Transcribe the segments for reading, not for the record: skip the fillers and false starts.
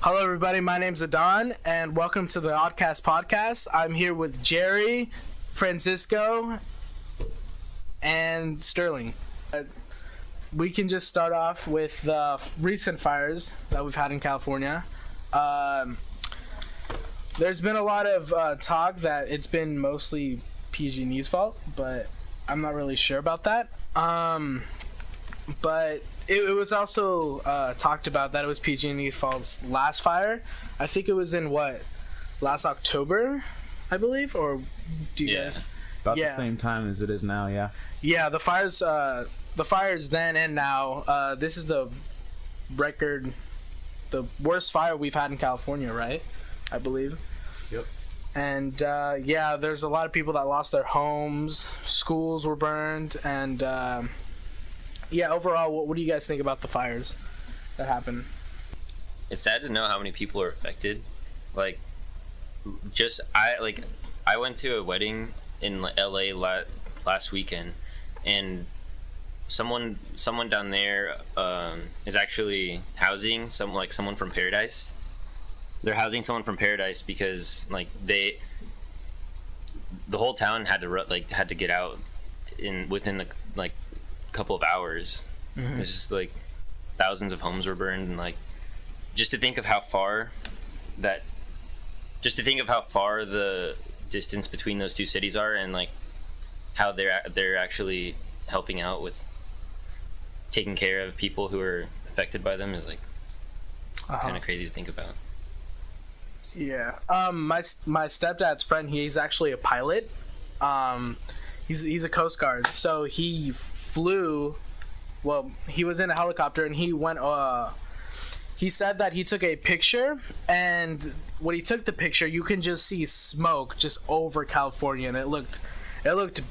Hello, everybody. My name's Adon, and welcome to the Oddcast Podcast. I'm here with Jerry, Francisco, and Sterling. We can just start off with the recent fires that we've had in California. There's been a lot of talk that it's been mostly PG&E's fault, but I'm not really sure about that. But it was also talked about that it was PG&E's fault's last fire. I think it was in last October, I believe, or do you guys? About the same time as it is now, yeah. Yeah, the fires then and now. This is the worst fire we've had in California, right? I believe. Yep. And there's a lot of people that lost their homes. Schools were burned, and overall, what do you guys think about the fires that happened? It's sad to know how many people are affected. I went to a wedding in LA last weekend, and someone down there is actually housing someone from Paradise. They're housing someone from Paradise because the whole town had to get out within couple of hours. Mm-hmm. It's just thousands of homes were burned, and just to think of how far the distance between those two cities are, and how they're actually helping out with taking care of people who are affected by them is kind of crazy to think about. Yeah. My stepdad's friend, he's actually a pilot. He's a Coast Guard, so he flew. Well, he was in a helicopter, and he went. He said that he took a picture, and when he took the picture, you can just see smoke just over California, and it looked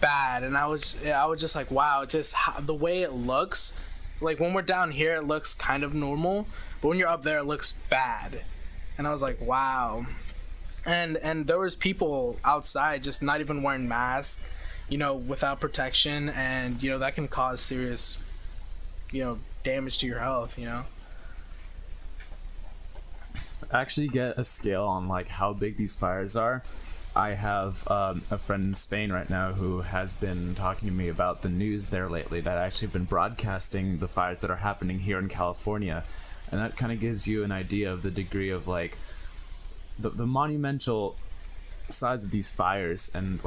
bad. And I was just like, wow, just the way it looks. When we're down here, it looks kind of normal, but when you're up there, it looks bad. And I was like, wow. And there was people outside just not even wearing masks, without protection, and that can cause serious damage to your health. Actually get a scale on how big these fires are. I have a friend in Spain right now who has been talking to me about the news there lately that actually have been broadcasting the fires that are happening here in California, and that kind of gives you an idea of the degree of the monumental size of these fires, and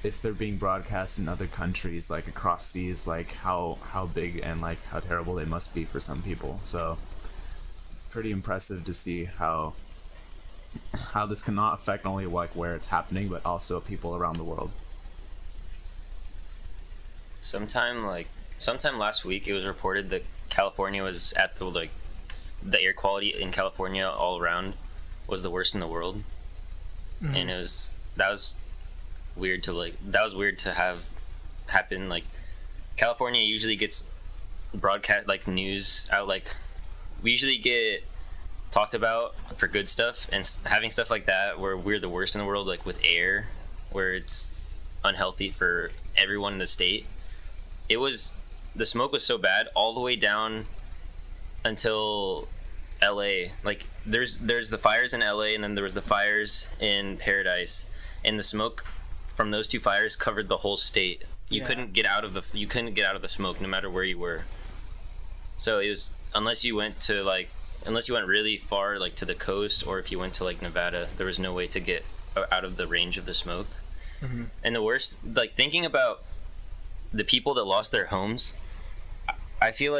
if they're being broadcast in other countries, across seas, how big and how terrible they must be for some people. So it's pretty impressive to see how this cannot affect only where it's happening, but also people around the world. Sometime last week, it was reported that California was at the air quality in California all around was the worst in the world. Mm-hmm. And that was weird to have happen. California usually gets broadcast news out, we usually get talked about for good stuff, and having stuff like that where we're the worst in the world, with air, where it's unhealthy for everyone in the state. The smoke was so bad all the way down until LA. There's the fires in LA, and then there was the fires in Paradise, and the smoke from those two fires covered the whole state. You couldn't get out of the smoke no matter where you were. So it was, unless you went really far to the coast, or if you went to Nevada, there was no way to get out of the range of the smoke. Mm-hmm. And the worst, thinking about the people that lost their homes, I feel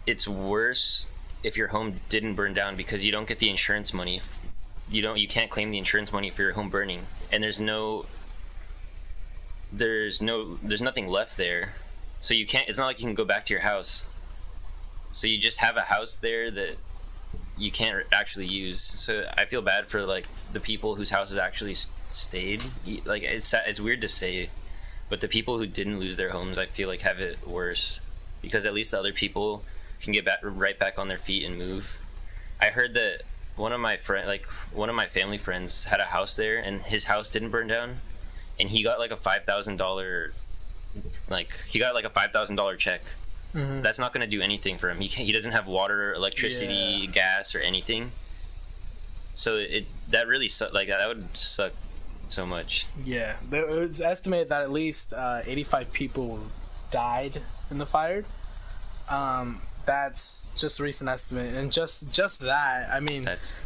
it's worse if your home didn't burn down, because you don't get the insurance money. You can't claim the insurance money for your home burning, and there's nothing left there, so you can't. It's not like you can go back to your house. So you just have a house there that you can't actually use. So I feel bad for the people whose houses actually stayed. It's weird to say, but the people who didn't lose their homes, I feel have it worse, because at least the other people can get right back on their feet and move. I heard that one of my family friends had a house there, and his house didn't burn down, and he got a $5,000 check. Mm-hmm. That's not going to do anything for him. He doesn't have water, electricity, gas, or anything. So that really like that would suck so much. Yeah, it's estimated that at least 85 people died in the fire. That's just a recent estimate, and just that, I mean,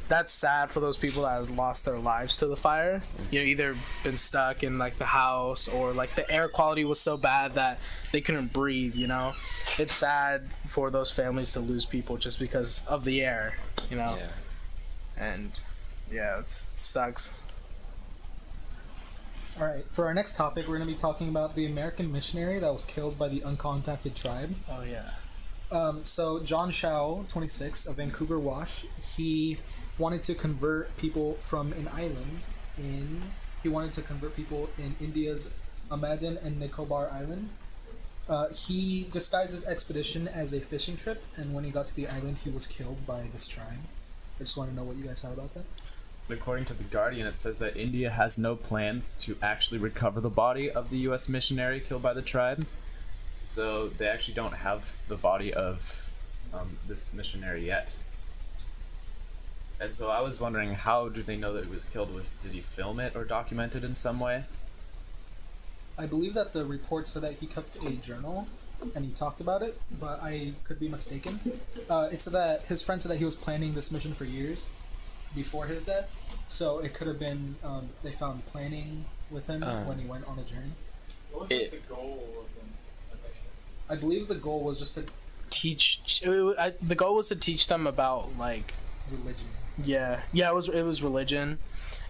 that's sad for those people that have lost their lives to the fire. You know, either been stuck in like the house, or like the air quality was so bad that they couldn't breathe. You know, it's sad for those families to lose people just because of the air. You know, and yeah, it sucks. All right, for our next topic, we're going to be talking about the American missionary that was killed by the uncontacted tribe. Oh yeah. So John Shao, 26, of Vancouver, Wash, he wanted to convert people from an island he wanted to convert people in India's Andaman and Nicobar Island. He disguised his expedition as a fishing trip, and when he got to the island, he was killed by this tribe. I just want to know what you guys thought about that. According to The Guardian, it says that India has no plans to actually recover the body of the U.S. missionary killed by the tribe. So they actually don't have the body of this missionary yet. And so I was wondering, how do they know that he was killed? Did he film it or document it in some way? I believe that the report said that he kept a journal and he talked about it, but I could be mistaken. It said that his friend said that he was planning this mission for years before his death, so it could have been they found planning with him when he went on the journey. What was the goal of the mission? I believe the goal was just to teach. The goal was to teach them about like religion. Yeah. It was religion,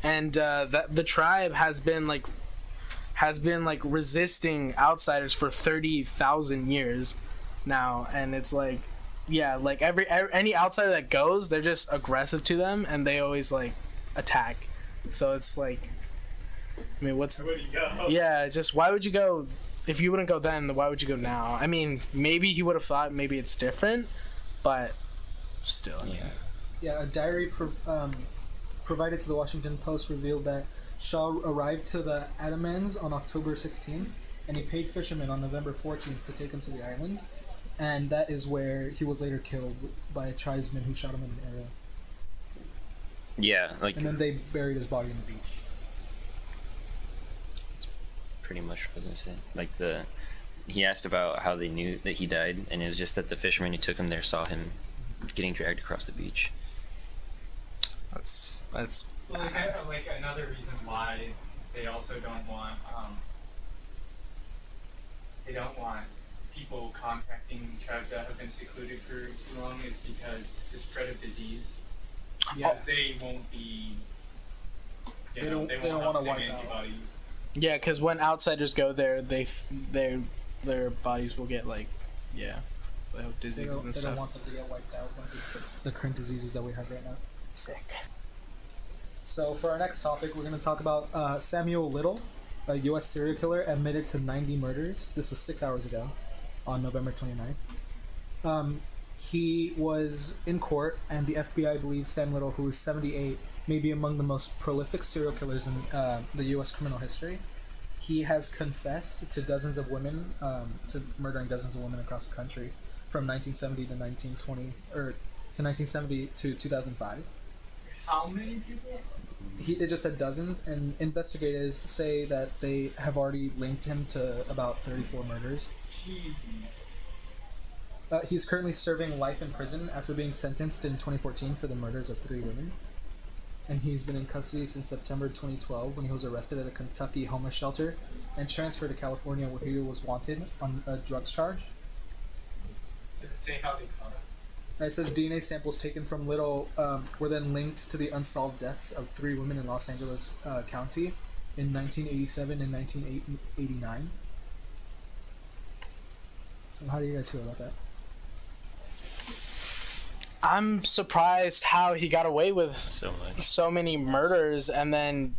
and that the tribe has been resisting outsiders for 30,000 years now, and it's like, yeah, like any outsider that goes, they're just aggressive to them, and they always like attack. So it's like, I mean, why would you go? Yeah, just why would you go? If you wouldn't go then why would you go now? I mean, maybe he would have thought maybe it's different, but still. Yeah, a diary provided to the Washington Post revealed that Shaw arrived to the Andamans on October 16th, and he paid fishermen on November 14th to take him to the island, and that is where he was later killed by a tribesman who shot him in an arrow. Yeah, like. And then they buried his body on the beach. Pretty much what I was gonna say. Like he asked about how they knew that he died, and it was just that the fisherman who took him there saw him getting dragged across the beach. That's well, like another reason why they also don't want people contacting tribes that have been secluded for too long is because the spread of disease. Because they won't be. They won't have the same antibodies. Yeah, because when outsiders go there, their bodies will get like, they'll have diseases and stuff. They don't want them to get wiped out by the current diseases that we have right now. Sick. So for our next topic, we're going to talk about Samuel Little, a U.S. serial killer admitted to 90 murders. This was 6 hours ago, on November 29th. He was in court, and the FBI believes Sam Little, who is 78, may be among the most prolific serial killers in the U.S. criminal history. He has confessed to dozens of women, to murdering dozens of women across the country, from 1970 to 1920, or to 1970 to 2005. How many people? It just said dozens, and investigators say that they have already linked him to about 34 murders. Jeez. He's currently serving life in prison after being sentenced in 2014 for the murders of 3 women. And he's been in custody since September 2012 when he was arrested at a Kentucky homeless shelter and transferred to California where he was wanted on a drugs charge. Does it say how they caught him? It says DNA samples taken from Little were then linked to the unsolved deaths of 3 women in Los Angeles County in 1987 and 1989. So how do you guys feel about that? I'm surprised how he got away with so many murders and then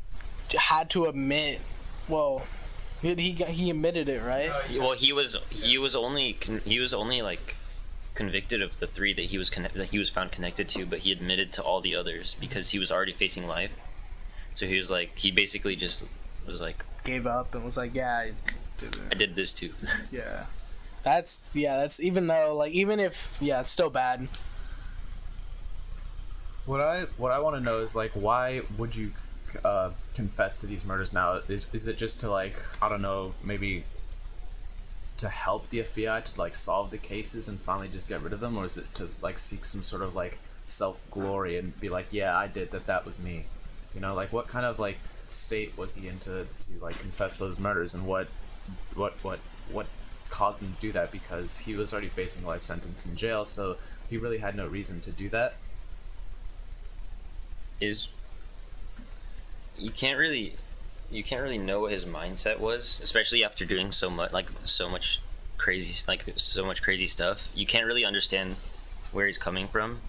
had to admit. Well, he admitted it, right? Well, he was only like convicted of the 3 that he was found connected to, but he admitted to all the others because he was already facing life. So he was like, he basically just was like, gave up and was like, yeah, I did this too. Yeah, that's even though, like, even if, it's still bad. What I want to know is like, why would you confess to these murders now? Is it just to like, I don't know, maybe to help the FBI to like solve the cases and finally just get rid of them, or is it to like seek some sort of like self glory and be like, yeah, I did that, that was me, you know? Like, what kind of like state was he in to like confess those murders, and what caused him to do that? Because he was already facing a life sentence in jail, so he really had no reason to do that. You can't really know what his mindset was, especially after doing so much crazy stuff. You can't really understand where he's coming from.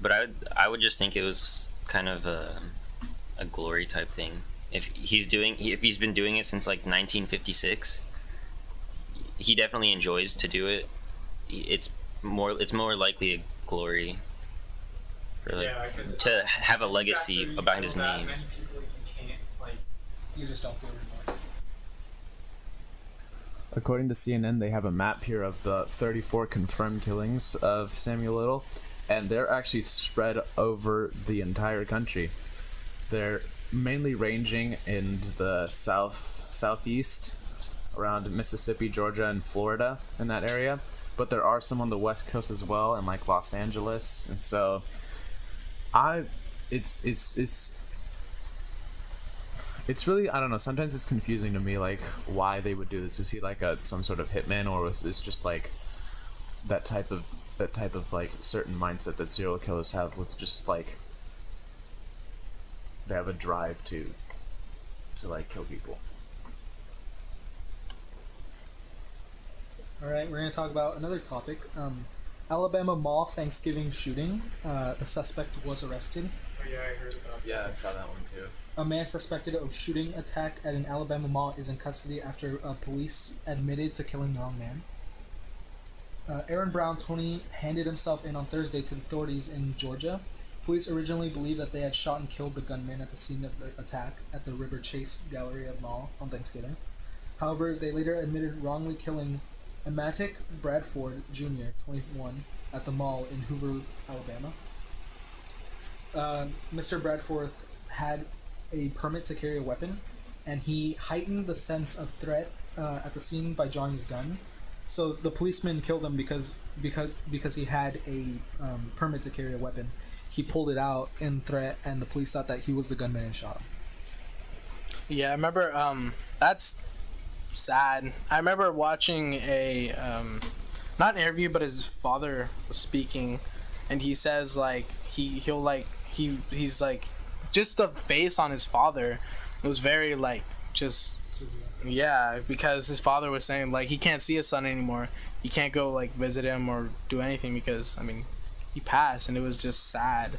But I would just think it was kind of a glory type thing. If he's been doing it since like 1956, he definitely enjoys to do it. It's more likely a glory. To have a legacy behind his name. Many people you can't, like, You just don't feel remorse. According to CNN, they have a map here of the 34 confirmed killings of Samuel Little, and they're actually spread over the entire country. They're mainly ranging in the southeast, around Mississippi, Georgia, and Florida, in that area. But there are some on the West Coast as well, in like Los Angeles, and so it's really, I don't know, sometimes it's confusing to me, like, why they would do this. Was he like some sort of hitman, or was this just like that type of like certain mindset that serial killers have, with just like they have a drive to like kill people? All right, we're going to talk about another topic. Alabama Mall Thanksgiving shooting. The suspect was arrested. oh yeah, I heard about that. Yeah, I saw that one too. A man suspected of shooting attack at an Alabama mall is in custody after police admitted to killing the wrong man. Aaron Brown, 20, handed himself in on Thursday to authorities in Georgia. Police originally believed that they had shot and killed the gunman at the scene of the attack at the River Chase Galleria Mall on Thanksgiving. However, they later admitted wrongly killing Ematic Bradford Jr., 21, at the mall in Hoover, Alabama. Mr. Bradford had a permit to carry a weapon, and he heightened the sense of threat at the scene by drawing his gun. So the policeman killed him because he had a permit to carry a weapon. He pulled it out in threat, and the police thought that he was the gunman and shot him. Yeah, I remember. That's sad. I remember watching a not an interview, but his father was speaking, and he says like he's like, just the face on his father was very like just. Yeah, because his father was saying like he can't see his son anymore. He can't go like visit him or do anything because, I mean, he passed, and it was just sad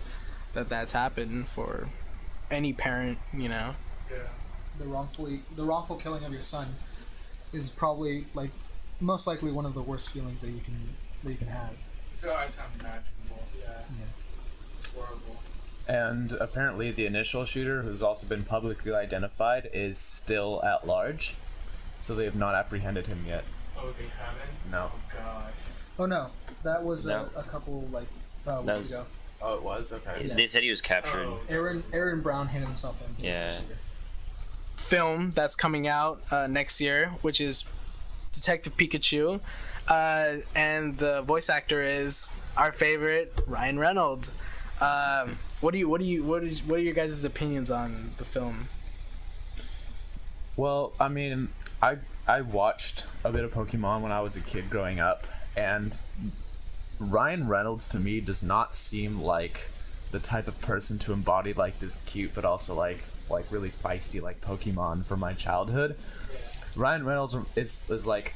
that that's happened for any parent, you know. Yeah. The wrongful killing of your son is probably like most likely one of the worst feelings that you can have. So it's unimaginable. Yeah. It's horrible. And apparently the initial shooter, who's also been publicly identified, is still at large. So they have not apprehended him yet. Oh, they haven't? No. Oh, God. Oh, no. That was No. a couple, like, That weeks was- ago. Oh, it was? Okay. Yes. They said he was captured. Oh. Aaron Brown handed himself in. He was Yeah. the shooter. Film that's coming out next year, which is Detective Pikachu, and the voice actor is our favorite Ryan Reynolds. What are your guys' opinions on the film? Well, I mean, I watched a bit of Pokemon when I was a kid growing up, and Ryan Reynolds to me does not seem like the type of person to embody like this cute but also like really feisty like Pokemon from my childhood. Ryan Reynolds is like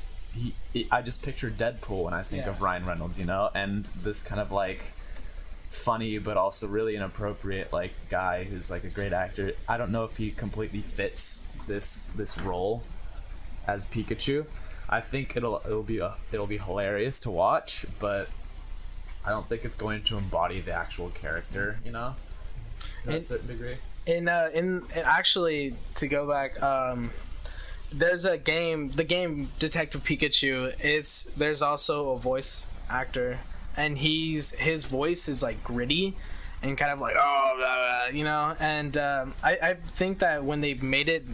I just picture Deadpool when I think of Ryan Reynolds, you know, and this kind of like funny but also really inappropriate like guy who's like a great actor. I don't know if he completely fits this role as Pikachu. I think it'll be hilarious to watch, but I don't think it's going to embody the actual character, you know, to a certain degree. In actually, to go back, there's a game, the game Detective Pikachu. There's also a voice actor, and his voice is like gritty, and kind of like, oh, blah, blah, you know. And I think that when they made it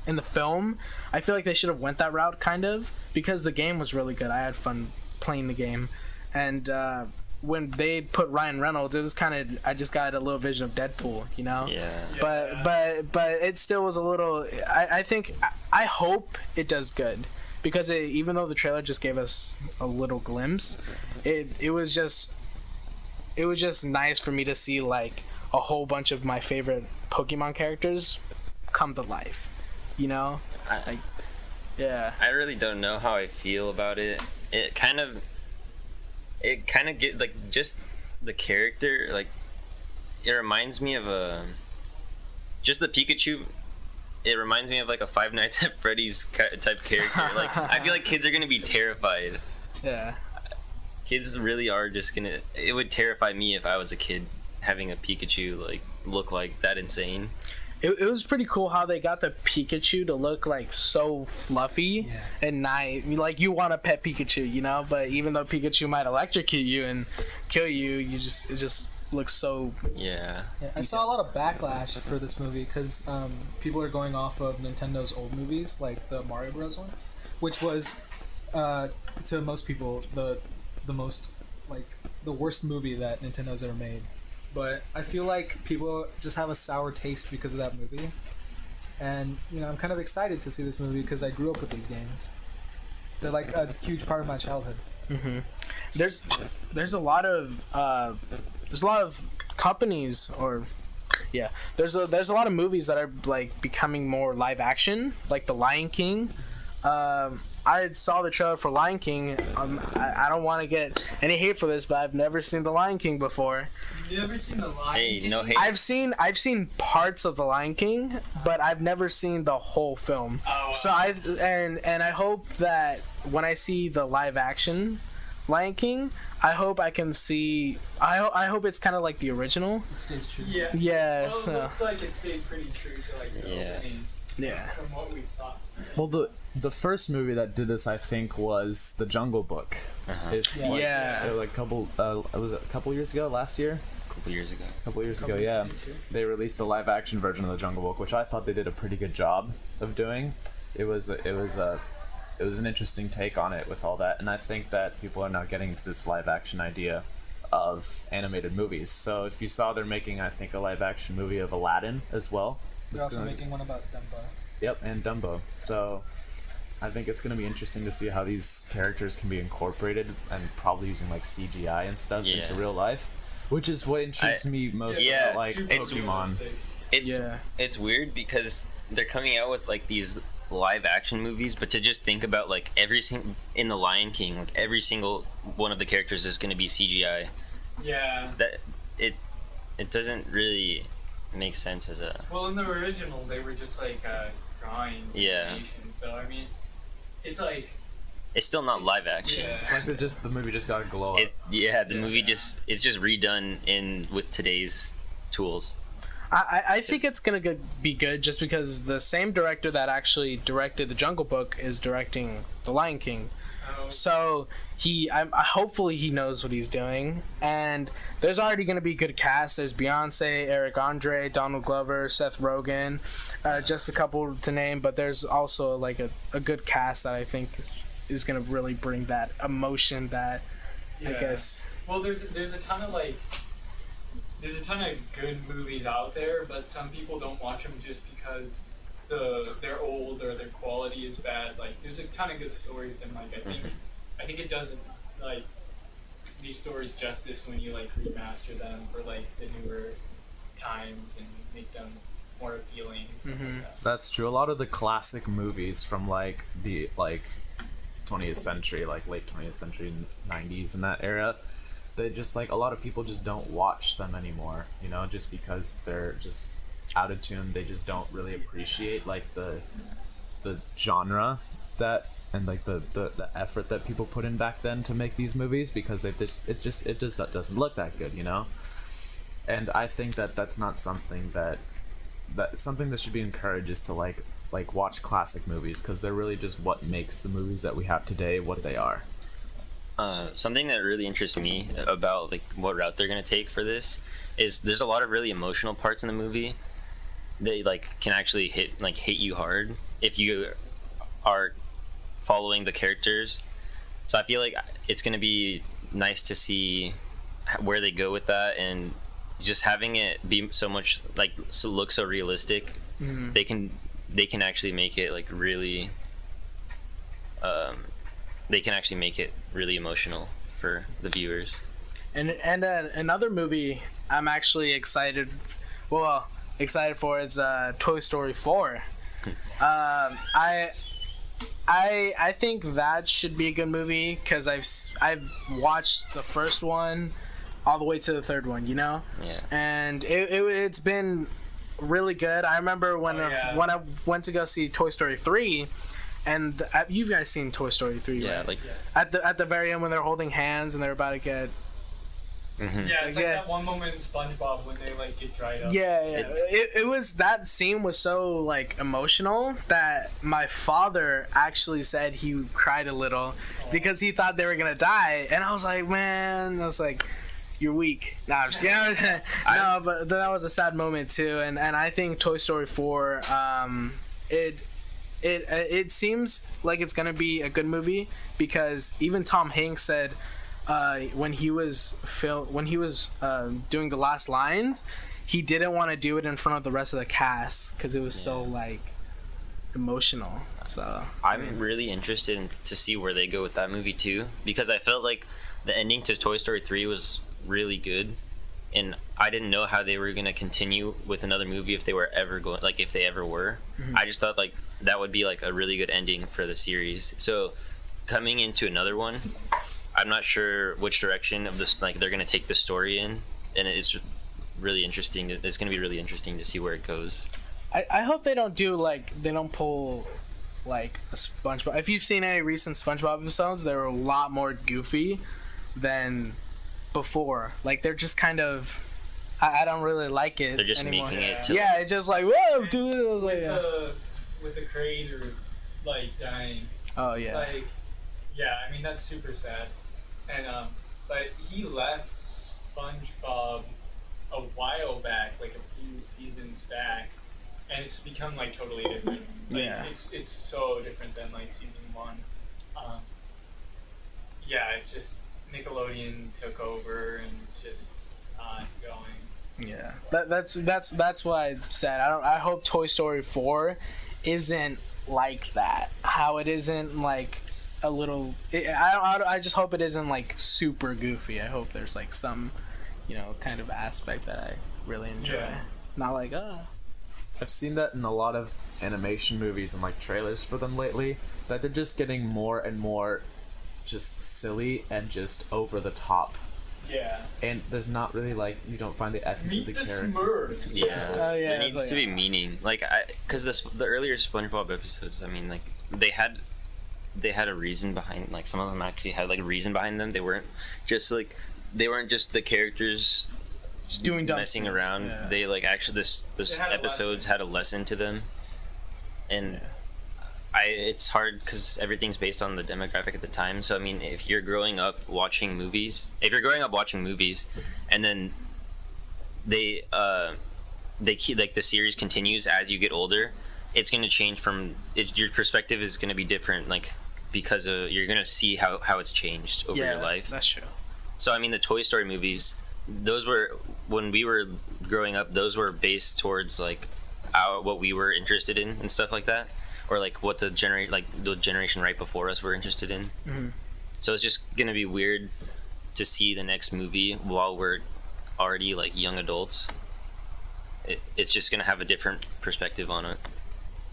in the film, I feel like they should have went that route, kind of, because the game was really good. I had fun playing the game. And when they put Ryan Reynolds, it was kind of, I just got a little vision of Deadpool, you know. Yeah. But it still was a little. I hope it does good, because even though the trailer just gave us a little glimpse, it was just nice for me to see like a whole bunch of my favorite Pokemon characters come to life, you know. Yeah. I really don't know how I feel about it. It kind of get like just the character, like it reminds me of just the Pikachu. It reminds me of like a Five Nights at Freddy's type character. Like I feel like kids are gonna be terrified. Yeah. Kids really are just gonna. It would terrify me if I was a kid having a Pikachu like look like that insane. It was pretty cool how they got the Pikachu to look like so fluffy and nice. Like you want to pet Pikachu, you know. But even though Pikachu might electrocute you and kill you, it just looks so. Yeah. I saw a lot of backlash for this movie because people are going off of Nintendo's old movies, like the Mario Bros. One, which was to most people the most like the worst movie that Nintendo's ever made. But I feel like people just have a sour taste because of that movie. And, you know, I'm kind of excited to see this movie because I grew up with these games. They're like a huge part of my childhood. Mm-hmm. There's a lot of companies, or there's a lot of movies that are like becoming more live action, like The Lion King. I saw the trailer for Lion King. I don't want to get any hate for this, but I've never seen The Lion King before. You ever seen The Lion King? Hey, no hate. I've seen parts of The Lion King, but I've never seen the whole film. Oh, So I hope that when I see the live action Lion King, I hope I can see. I hope it's kind of like the original. It stays true. Yeah. Yeah. Well, So. it looks like it stayed pretty true to like the opening. Yeah. From what we saw. Well, the first movie that did this, I think, was The Jungle Book. Uh-huh. Like was it a couple years ago? Last year? A couple years ago. Yeah. They released the live action version of The Jungle Book, which I thought they did a pretty good job of doing. It was an interesting take on it with all that, and I think that people are now getting into this live action idea of animated movies. So if you saw, they're making, I think, a live action movie of Aladdin as well. They're also making one about Dumbo. Yep, and Dumbo. So I think it's going to be interesting to see how these characters can be incorporated and probably using like CGI and stuff into real life, which is what intrigues me most about like Pokemon. It's weird because they're coming out with like these live action movies, but to just think about like in The Lion King, like every single one of the characters is going to be CGI. Yeah. That it doesn't really make sense as a. Well, in the original, they were just like drawings. Animation, so I mean, it's like. It's still not live action. Yeah. It's like the movie just got a glow up. The movie it's just redone with today's tools. I think it's gonna be good just because the same director that actually directed The Jungle Book is directing The Lion King. Oh. So hopefully he knows what he's doing, and there's already gonna be good cast. There's Beyonce, Eric Andre, Donald Glover, Seth Rogen, just a couple to name, but there's also like a good cast that I think is gonna really bring that emotion that I guess. Well, there's a ton of good movies out there, but some people don't watch them just because they're old or their quality is bad. Like, there's a ton of good stories, and like I think it does like these stories justice when you like remaster them for like the newer times and make them more appealing and stuff like that. That's true. A lot of the classic movies from like the 20th century, like late 20th century, 90s, and that era, they just like a lot of people just don't watch them anymore, you know, just because they're just out of tune. They just don't really appreciate like the genre that and like the effort that people put in back then to make these movies, because it doesn't look that good, you know. And I think that that's not something that something that should be encouraged, is to like watch classic movies, because they're really just what makes the movies that we have today what they are. Something that really interests me about like what route they're gonna take for this is there's a lot of really emotional parts in the movie. They like can actually hit you hard if you are following the characters. So I feel like it's gonna be nice to see where they go with that, and just having it be so much like look so realistic. Mm-hmm. They can actually make it like really. They can actually make it really emotional for the viewers. And another movie I'm actually excited for is Toy Story 4. I think that should be a good movie because I've watched the first one all the way to the third one, you know? Yeah. And it's been really good. I remember when I went to go see Toy Story 3, and you guys seen Toy Story 3, Yeah, right? like At the very end when they're holding hands and they're about to get... mhm. Yeah, it's like that one moment in SpongeBob when they like get dried up. Yeah. It was, that scene was so like emotional that my father actually said he cried a little because he thought they were gonna die, and I was like, man, I was like, you're weak. Nah, I'm just kidding. No, but that was a sad moment too, and I think Toy Story 4, it seems like it's gonna be a good movie because even Tom Hanks said when he was doing the last lines, he didn't want to do it in front of the rest of the cast because it was so like emotional. So I'm really interested to see where they go with that movie too, because I felt like the ending to Toy Story 3 was really good, and I didn't know how they were gonna continue with another movie if they were ever going, like if they ever were. Mm-hmm. I just thought like that would be like a really good ending for the series. So coming into another one, I'm not sure which direction of this like they're gonna take the story in, and it's really interesting. It's gonna be really interesting to see where it goes. I hope they don't pull like a SpongeBob. If you've seen any recent SpongeBob episodes, they were a lot more goofy than before. Like they're just kind of, I don't really like it. They're just anymore. making it. Yeah, it's just like whoa, dude. I was like, With the creator like dying. oh yeah. Like, yeah, I mean that's super sad. And but he left SpongeBob a while back, like a few seasons back, and it's become like totally different. Like, Yeah. it's so different than like season 1. Yeah, it's just Nickelodeon took over, and it's not going. Yeah, that's why I said I hope Toy Story 4 isn't like that. How it isn't like a little. I just hope it isn't like super goofy. I hope there's like some, kind of aspect that I really enjoy. Yeah. Not like I've seen that in a lot of animation movies and like trailers for them lately, that they're just getting more and more just silly and just over the top. Yeah. And there's not really like, you don't find the essence of Meet the the character. Smurfs. Yeah, Oh, yeah, there it's needs like- to be meaning. Like, because the earlier SpongeBob episodes, I mean, like they had a reason behind. Like some of them actually had like a reason behind them. They weren't just the characters doing dumb messing stuff. around. Yeah. They like actually this They had a episodes lesson. had a lesson to them, and it's hard because everything's based on the demographic at the time. So I mean, if you're growing up watching movies, and then they keep like the series continues as you get older, it's going to change your perspective is going to be different, like because you're going to see how it's changed over your life. That's true. So I mean, the Toy Story movies, those were when we were growing up. Those were based towards like what we were interested in and stuff like that, or like what the generation right before us were interested in. Mm-hmm. So it's just gonna be weird to see the next movie while we're already like young adults. It's just gonna have a different perspective on it.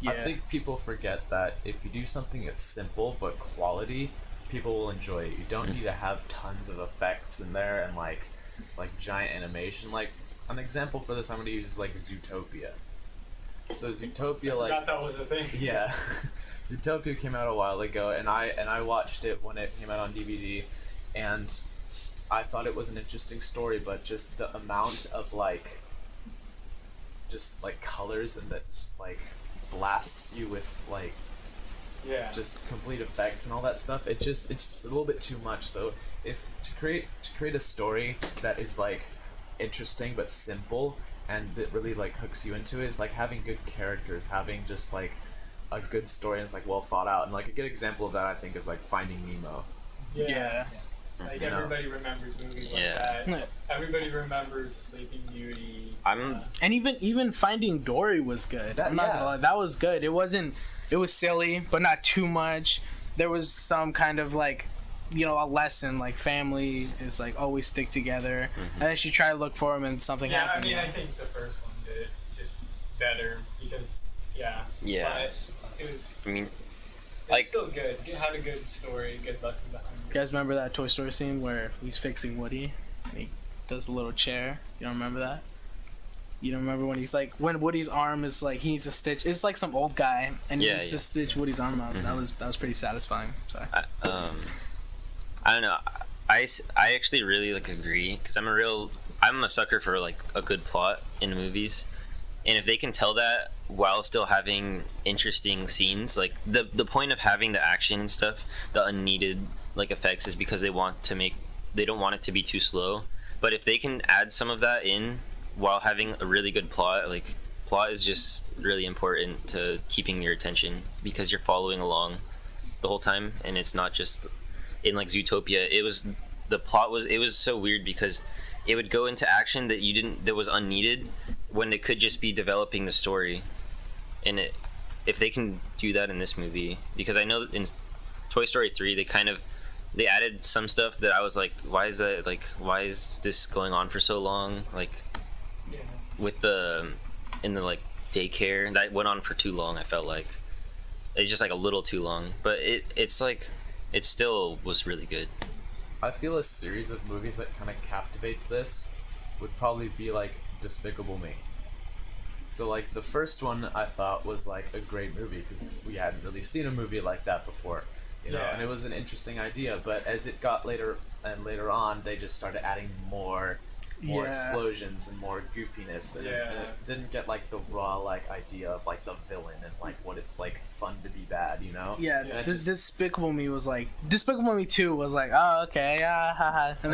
Yeah. I think people forget that if you do something that's simple but quality, people will enjoy it. You don't need to have tons of effects in there and like giant animation. Like an example for this I'm going to use is like Zootopia. So Zootopia, I like forgot that was a thing. yeah, Zootopia came out a while ago, and I watched it when it came out on DVD, and I thought it was an interesting story, but just the amount of just colors and that just blasts you with Yeah. just complete effects and all that stuff. It's just a little bit too much. So if to create a story that is like interesting but simple and that really like hooks you into it, is like having good characters, having just like a good story and it's like well thought out. And like a good example of that I think is like Finding Nemo. Yeah. Like You know? everybody remembers movies Yeah. like that. Everybody remembers The Sleeping Beauty. And even Finding Dory was good. That- I'm not yeah. gonna lie, that was good. It was silly, but not too much. There was some kind of like, a lesson, like family is like always stick together. And then she tried to look for him and something Yeah, happened. I mean, I think the first one did it just better because, Yeah. but it was. I mean, It's like- still good. It had a good story, good lesson behind it. You guys remember that Toy Story scene where he's fixing Woody? And he does the little chair. You don't remember that? You don't remember when he's like, when Woody's arm is like, he needs to stitch. It's like some old guy, and he needs to stitch Woody's arm out. That was pretty satisfying. Sorry. I don't know. I actually really like agree because I'm a sucker for like a good plot in movies, and if they can tell that while still having interesting scenes, like the point of having the action and stuff, the unneeded like effects is because they don't want it to be too slow. But if they can add some of that in while having a really good plot, like plot is just really important to keeping your attention because you're following along the whole time, and it's not just in like Zootopia. It was so weird because it would go into action that was unneeded when it could just be developing the story. And if they can do that in this movie, because I know that in Toy Story 3 they added some stuff that I was like, why is this going on for so long? Like Yeah. with in the like daycare that went on for too long. I felt like it's just like a little too long, but it's like it still was really good. I feel a series of movies that kind of captivates this would probably be like Despicable Me. So like the first one I thought was like a great movie because we hadn't really seen a movie like that before, Yeah. and it was an interesting idea. But as it got later on, they just started adding more Yeah. explosions and more goofiness, and Yeah. it didn't get like the raw like idea of like the villain and like what it's like fun to be bad, Yeah, And it just- Despicable Me was like, Despicable Me 2 was like, oh, okay, haha. And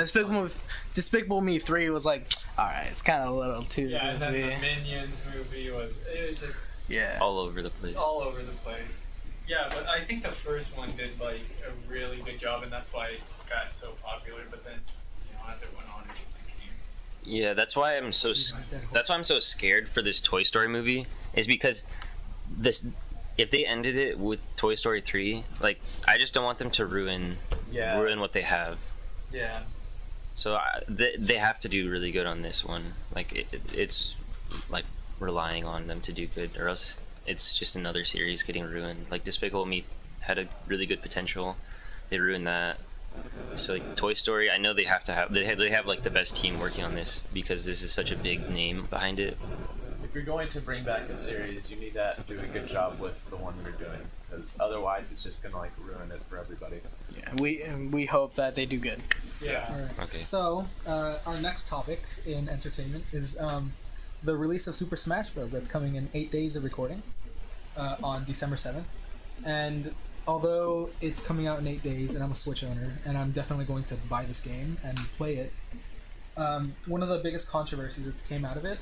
Despicable Me 3 was like, alright, it's kind of a little too Yeah, and then goofy. the Minions movie was just Yeah. All over the place. all over the place. Yeah, but I think the first one did like a really good job, and that's why it got so popular. But then, as it went on, it just became. Yeah, that's why I'm so scared for this Toy Story movie, is because if they ended it with Toy Story 3, like I just don't want them to ruin what they have. Yeah. So they have to do really good on this one. Like it's like relying on them to do good, or else it's just another series getting ruined. Like Despicable Me had a really good potential, they ruined that. So like Toy Story, I know they have like the best team working on this because this is such a big name behind it. If you're going to bring back a series, you need to do a good job with the one you're doing, because otherwise it's just gonna like ruin it for everybody. Yeah, we hope that they do good. Yeah. All right. Okay. So, our next topic in entertainment is the release of Super Smash Bros. That's coming in 8 days of recording on December 7th. And although it's coming out in 8 days, and I'm a Switch owner, and I'm definitely going to buy this game and play it, one of the biggest controversies that came out of it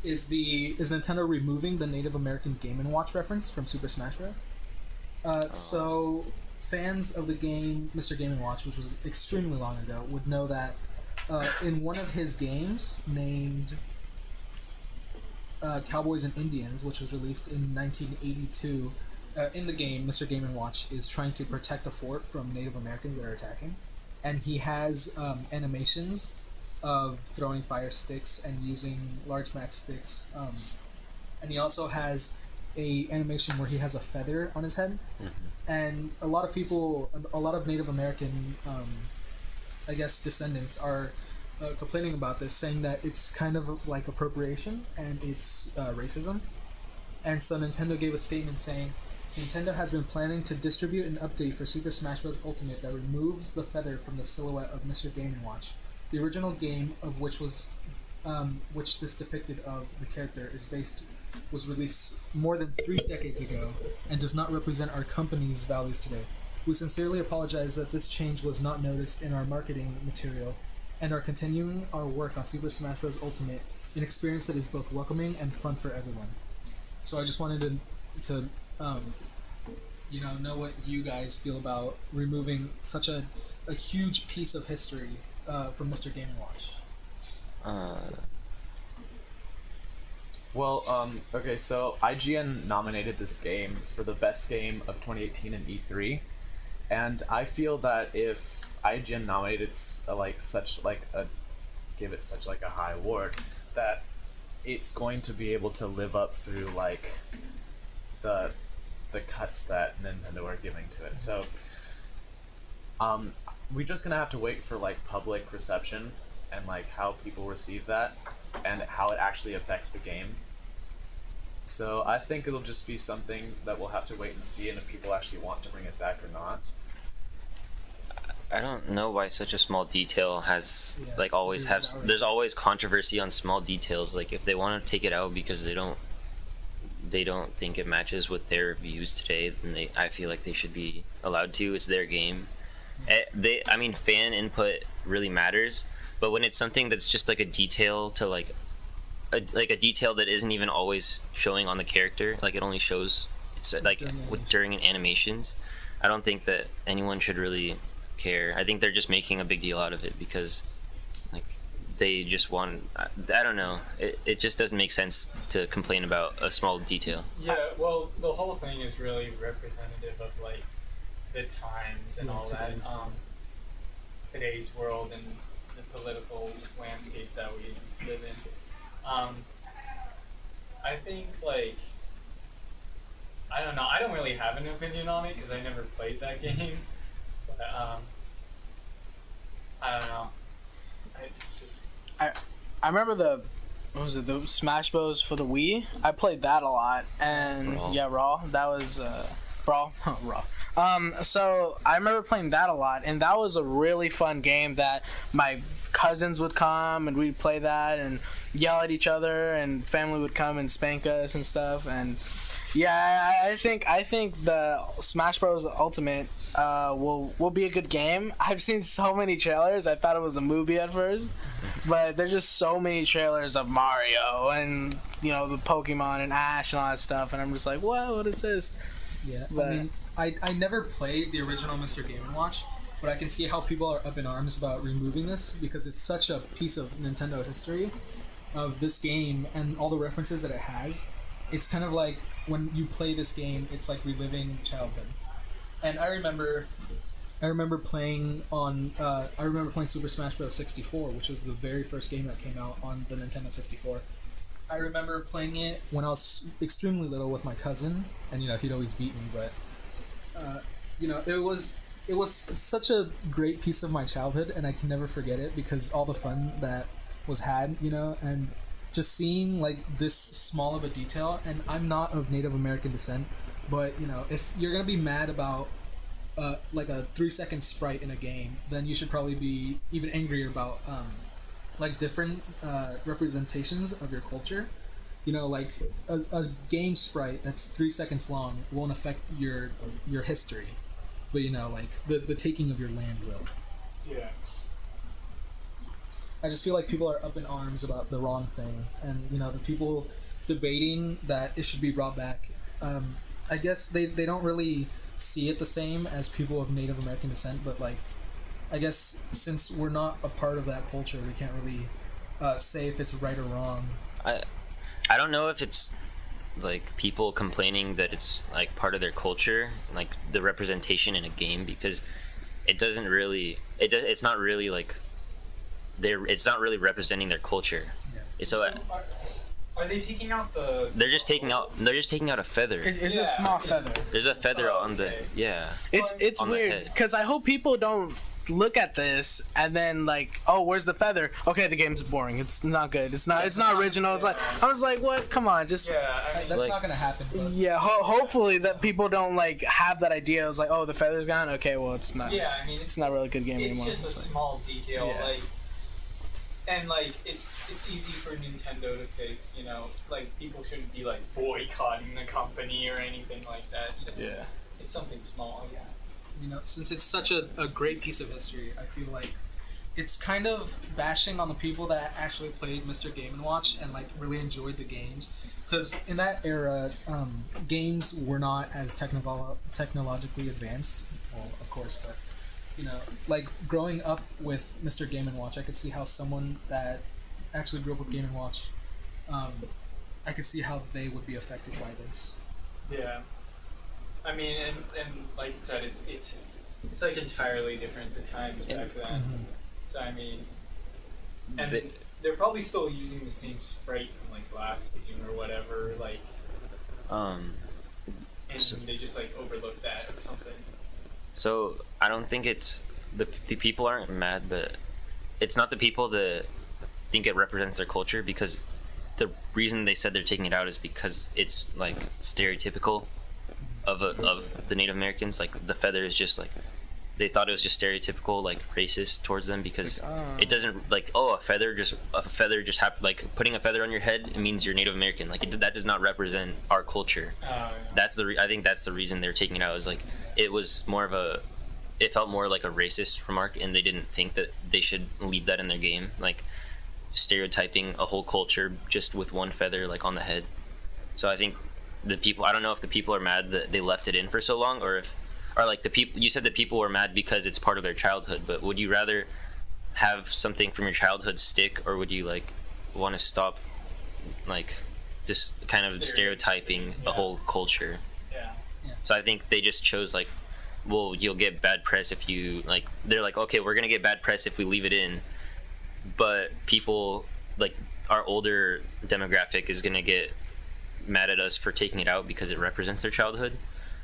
is Nintendo removing the Native American Game & Watch reference from Super Smash Bros. So fans of the game Mr. Game & Watch, which was extremely long ago, would know that in one of his games named Cowboys and Indians, which was released in 1982, in the game Mr. Game & Watch is trying to protect a fort from Native Americans that are attacking, and he has animations of throwing fire sticks and using large matchsticks, and he also has a animation where he has a feather on his head. And a lot of Native American, I guess, descendants are complaining about this, saying that it's kind of like appropriation and it's racism. And so Nintendo gave a statement saying, Nintendo has been planning to distribute an update for Super Smash Bros. Ultimate that removes the feather from the silhouette of Mr. Game & Watch, the original game of which was which this depicted of the character was released more than 3 decades ago and does not represent our company's values today. We sincerely apologize that this change was not noticed in our marketing material and are continuing our work on Super Smash Bros. Ultimate, an experience that is both welcoming and fun for everyone. So I just wanted to know what you guys feel about removing such a huge piece of history from Mr. Game & Watch. Okay, so IGN nominated this game for the best game of 2018 in E3, and I feel that if IGN nominated give it such a high award, that it's going to be able to live up through the cuts that Nintendo are giving to it. So we're just gonna have to wait for public reception and how people receive that and how it actually affects the game. So I think it'll just be something that we'll have to wait and see, and if people actually want to bring it back or not. I don't know why such a small detail has there's always controversy on small details. If they want to take it out because they don't think it matches with their views today, then I feel like they should be allowed to. It's their game. Fan input really matters, but when it's something that's just a detail to a detail that isn't even always showing on the character, it only shows during animations, I don't think that anyone should really care. I think they're just making a big deal out of it because they just want, I don't know, it just doesn't make sense to complain about a small detail. Yeah, well, the whole thing is really representative of the times and all that, today's world and the political landscape that we live in. I think I don't know, I don't really have an opinion on it because I never played that game, but I don't know. I remember the Smash Bros for the Wii. I played that a lot, and Brawl. Yeah, Raw. That was Brawl. Raw. So I remember playing that a lot, and that was a really fun game that my cousins would come and we'd play that and yell at each other, and family would come and spank us and stuff. And yeah, I think the Smash Bros Ultimate will be a good game. I've seen so many trailers. I thought it was a movie at first, but there's just so many trailers of Mario and the Pokemon and Ash and all that stuff, and I'm just like, what is this? Yeah, But I never played the original Mr. Game & Watch, but I can see how people are up in arms about removing this because it's such a piece of Nintendo history of this game and all the references that it has. It's kind of like when you play this game, it's like reliving childhood. And I remember playing Super Smash Bros. 64, which was the very first game that came out on the Nintendo 64. I remember playing it when I was extremely little with my cousin, and he'd always beat me, but it was such a great piece of my childhood, and I can never forget it because all the fun that was had, and just seeing this small of a detail. And I'm not of Native American descent, but if you're gonna be mad about a 3-second sprite in a game, then you should probably be even angrier about different representations of your culture. A game sprite that's 3 seconds long won't affect your history, but the taking of your land will. Yeah. I just feel like people are up in arms about the wrong thing, and the people debating that it should be brought back, I guess they don't really see it the same as people of Native American descent, but I guess since we're not a part of that culture, we can't really say if it's right or wrong. I don't know if it's people complaining that it's part of their culture, the representation in a game, because it doesn't really it's not really it's not really representing their culture. Yeah. So are they taking out the? they're just taking out a feather. It's a small feather. There's a feather on the okay. yeah. It's on the weird head. because I hope people don't look at this and then oh, where's the feather? Okay, the game's boring. It's not good. It's not original. It's I was like, what? Come on, just Yeah, I mean, That's not gonna happen. But yeah. Hopefully that people don't have that idea. It was oh, the feather's gone. Okay, well it's not. yeah, I mean, It's not really a good game it's anymore. just a It's small detail. Yeah. and like it's easy for Nintendo to fix. You know, like people shouldn't be like boycotting the company or anything like that. It's just it's something small. Yeah. You know, since it's such a great piece of history, I feel like it's kind of bashing on the people that actually played Mr. Game & Watch and like really enjoyed the games, because in that era, games were not as technologically advanced. Well, of course, but you know, like growing up with Mr. Game & Watch, I could see how someone that actually grew up with Game & Watch, I could see how they would be affected by this. Yeah. I mean, and like you said, it's like entirely different the times back then. Mm-hmm. So I mean, and they're probably still using the same sprite from like last game or whatever, like, and they just like overlooked that or something. So I don't think it's the people aren't mad, but it's not the people that think it represents their culture, because the reason they said they're taking it out is because it's like stereotypical of the Native Americans. Like the feather is just like, they thought it was just stereotypical, like racist towards them, because it doesn't like, oh, a feather just happened, like putting a feather on your head, it means you're Native American. Like that does not represent our culture. Yeah. That's I think that's the reason they're taking it out, is like it was more of it felt more like a racist remark, and they didn't think that they should leave that in their game, like stereotyping a whole culture just with one feather like on the head. So I think the people, I don't know if the people are mad that they left it in for so long, or like the people, you said that people were mad because it's part of their childhood, but would you rather have something from your childhood stick, or would you like want to stop like this kind of stereotyping a whole culture? Yeah. So I think they just chose like, well, you'll get bad press if you like, they're like, okay, we're gonna get bad press if we leave it in, but people like our older demographic is gonna get mad at us for taking it out because it represents their childhood.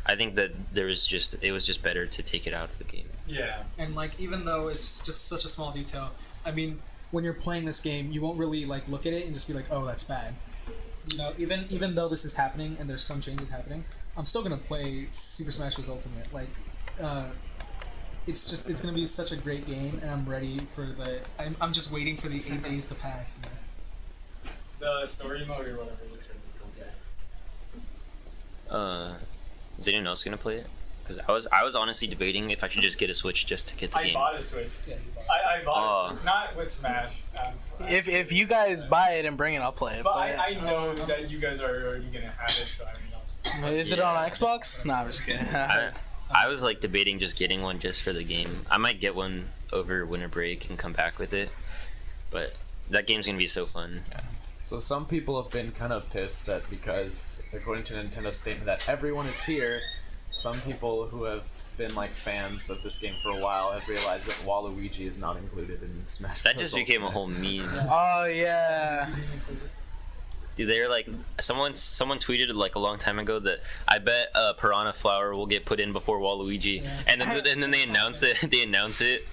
I think that it was just better to take it out of the game. Yeah. And like, even though it's just such a small detail, I mean, when you're playing this game, you won't really like look at it and just be like, oh, that's bad. You know, even though this is happening and there's some changes happening, I'm still gonna play Super Smash Bros. Ultimate. Like, it's gonna be such a great game, and I'm ready for I'm just waiting for the 8 days to pass. You know? The story mode or whatever looks really cool. Is anyone else gonna play it? Because I was honestly debating if I should just get a Switch just to get the game. I bought a Switch. Yeah, I bought a Switch, not with Smash. If you guys buy it and bring it, I'll play it. But I know that you guys are already gonna have it, so I mean, Is it on Xbox? Nah, I'm just kidding. I was like debating just getting one just for the game. I might get one over winter break and come back with it, but that game's gonna be so fun. Yeah. So some people have been kind of pissed that because, according to Nintendo's statement that everyone is here, some people who have been like fans of this game for a while have realized that Waluigi is not included in Smash Bros. That just became a whole meme. Oh yeah. Dude, they're like, someone tweeted like a long time ago that I bet Piranha Flower will get put in before Waluigi, and then they announced it. They announced it.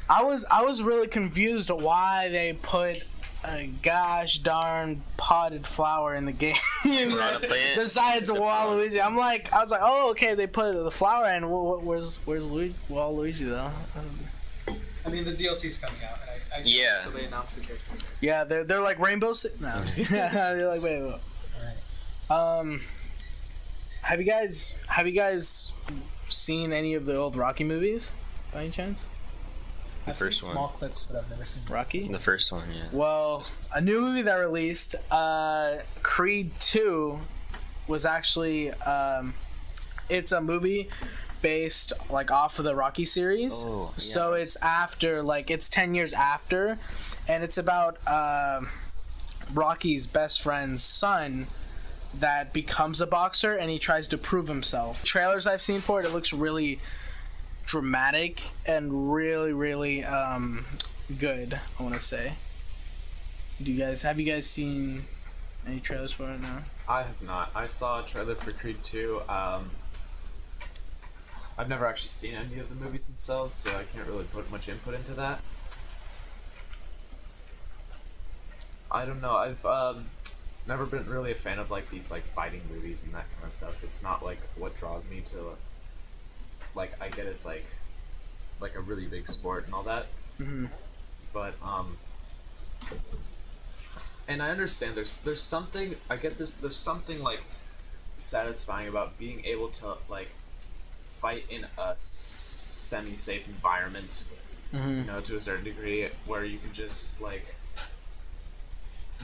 I was really confused why they put a gosh darn potted flower in the game. Besides Waluigi, I was like, oh, okay, they put the flower in. Where's Waluigi though? I mean, the DLC's coming out, and I can't wait until they announce the character. Yeah, they're like Rainbow Six. No, I'm just kidding. They're like, wait. All right. Have you guys seen any of the old Rocky movies by any chance? I've seen small clips, but I've never seen Rocky. The first one, yeah. Well, a new movie that released, Creed 2, was actually it's a movie based like off of the Rocky series. Oh, yeah. So it's after, like, it's 10 years after, and it's about Rocky's best friend's son that becomes a boxer, and he tries to prove himself. Trailers I've seen for it, it looks really dramatic and really good, I want to say. Have you guys seen any trailers for it now? I have not. I saw a trailer for Creed 2. I've never actually seen any of the movies themselves, so I can't really put much input into that. I don't know. I've never been really a fan of like these like fighting movies and that kind of stuff. It's not like what draws me to. Like, I get it's like a really big sport and all that, Mm-hmm. but And I understand there's something I get this there's something like satisfying about being able to like fight in a semi-safe environment, you know, to a certain degree, where you can just like,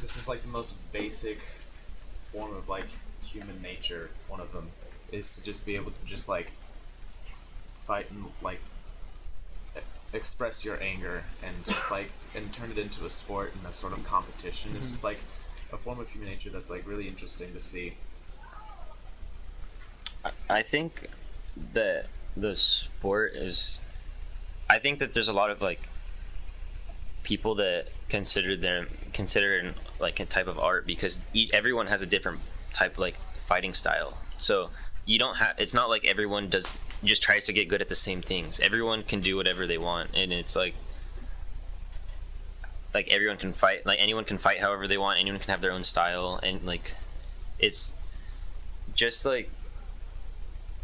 this is like the most basic form of like human nature. One of them is to just be able to just like fight and like express your anger and just like and turn it into a sport and a sort of competition. It's just like a form of human nature that's like really interesting to see. I think that the sport is, I think that there's a lot of like people that consider it like a type of art, because everyone has a different type of like fighting style. So you don't have, it's not like everyone just tries to get good at the same things. Everyone can do whatever they want, and it's like everyone can fight, like anyone can fight however they want, anyone can have their own style, and like it's just like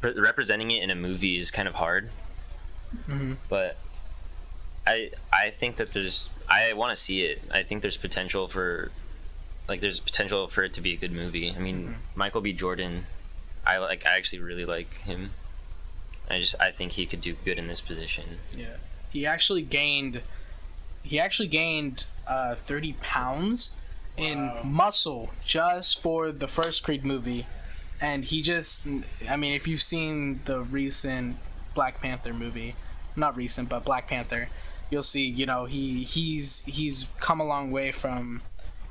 representing it in a movie is kind of hard. But I think that I want to see it. I think there's potential for it to be a good movie. I mean, Michael B. Jordan, I actually really like him. I think he could do good in this position. Yeah, he actually gained 30 pounds in muscle just for the first Creed movie. And he just, I mean, if you've seen the recent Black Panther movie, not recent, but Black Panther, you'll see, you know, he's come a long way from,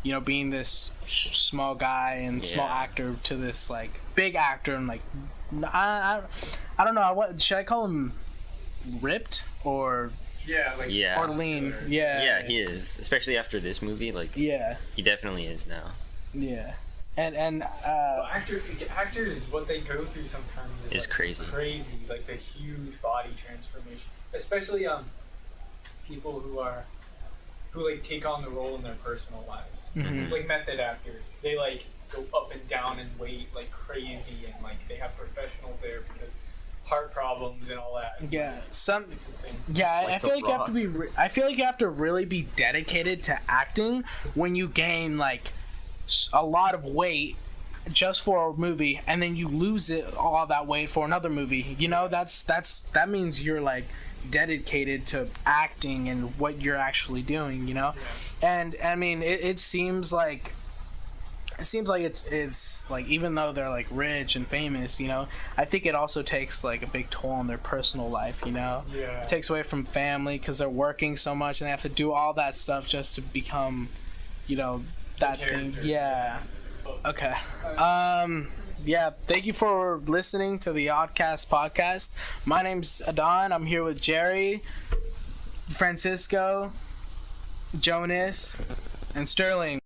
you know, being this small guy and small actor to this, like, big actor. And, like, I don't know, what should I call him? Ripped? Or... or lean. Yeah, he is. Especially after this movie, like, he definitely is now. Yeah. And well, actors, what they go through sometimes is like crazy. Like the huge body transformation, especially people who like take on the role in their personal lives, like method actors. They like go up and down in weight like crazy, and like they have professional there because heart problems and all that. Yeah, it's insane. Yeah, like I feel like Rock. you have to be. I feel like you have to really be dedicated to acting when you gain like a lot of weight just for a movie, and then you lose all that weight for another movie. You know, that means you're like dedicated to acting and what you're actually doing. You know, and I mean, it seems like it's like, even though they're like rich and famous, you know, I think it also takes like a big toll on their personal life. You know, it takes away from family because they're working so much and they have to do all that stuff just to become, you know, that thing. Okay. Thank you for listening to the Oddcast Podcast. My name's Adon. I'm here with Jerry, Francisco, Jonas, and Sterling.